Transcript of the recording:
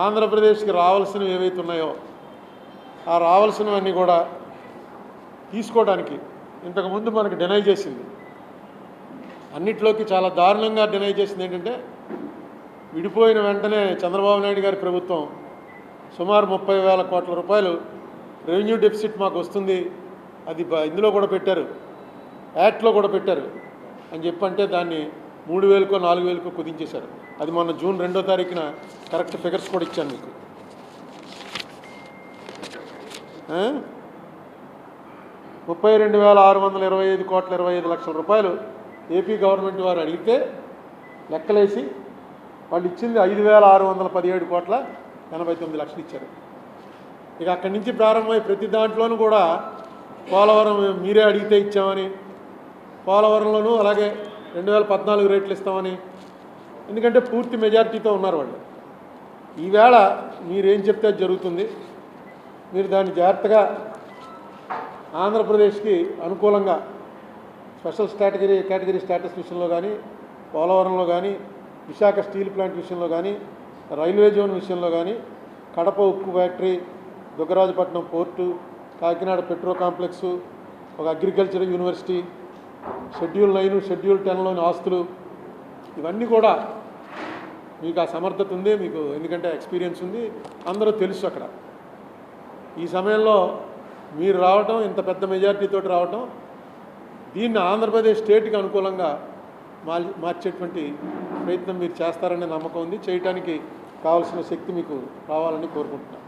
ఆంధ్రప్రదేశ్కి రావాల్సినవి ఏవైతే ఉన్నాయో ఆ రావాల్సినవన్నీ కూడా తీసుకోవడానికి ఇంతకుముందు మనకు డినై చేసింది. అన్నిట్లోకి చాలా దారుణంగా డినై చేసింది ఏంటంటే, విడిపోయిన వెంటనే చంద్రబాబు నాయుడు గారి ప్రభుత్వం సుమారు 30,000 కోట్ల రూపాయలు రెవెన్యూ డెఫిసిట్ మాకు వస్తుంది, అది ఇందులో కూడా పెట్టారు, యాక్ట్లో కూడా పెట్టారు అని చెప్పంటే దాన్ని 3,000కో 4,000కో కుదించేశారు. అది మొన్న జూన్ 2వ తారీఖున కరెక్ట్ ఫిగర్స్ కూడా ఇచ్చాను మీకు. 32,625 కోట్ల 25 లక్షల రూపాయలు ఏపీ గవర్నమెంట్ వారు అడిగితే లెక్కలేసి వాళ్ళు ఇచ్చింది 5,617 కోట్ల 89 లక్షలు ఇచ్చారు. ఇక అక్కడి నుంచి ప్రారంభమై ప్రతి దాంట్లోనూ కూడా పోలవరం మీరే అడిగితే ఇచ్చామని, పోలవరంలోనూ అలాగే 2014 రేట్లు ఇస్తామని, ఎందుకంటే పూర్తి మెజారిటీతో ఉన్నారు వాళ్ళు. ఈవేళ మీరేం చెప్తే అది జరుగుతుంది. మీరు దాన్ని జాగ్రత్తగా ఆంధ్రప్రదేశ్కి అనుకూలంగా స్పెషల్ కేటగిరీ స్టేటస్ విషయంలో కానీ, పోలవరంలో కానీ, విశాఖ స్టీల్ ప్లాంట్ విషయంలో కానీ, రైల్వే జోన్ విషయంలో కానీ, కడప ఉక్కు factory, Dugarajapatnam port, Kakinada petro complex, ఒక అగ్రికల్చర్ యూనివర్సిటీ, షెడ్యూల్ 9, షెడ్యూల్ 10లోని ఆస్తులు, ఇవన్నీ కూడా మీకు ఆ సమర్థత ఉంది, మీకు ఎందుకంటే ఎక్స్పీరియన్స్ ఉంది, అందరూ తెలుసు అక్కడ. ఈ సమయంలో మీరు రావటం, ఇంత పెద్ద మెజారిటీతో రావటం, దీన్ని ఆంధ్రప్రదేశ్ స్టేట్కి అనుకూలంగా మార్చేటువంటి ప్రయత్నం మీరు చేస్తారనే నమ్మకం ఉంది. చేయటానికి కావాల్సిన శక్తి మీకు రావాలని కోరుకుంటున్నాను.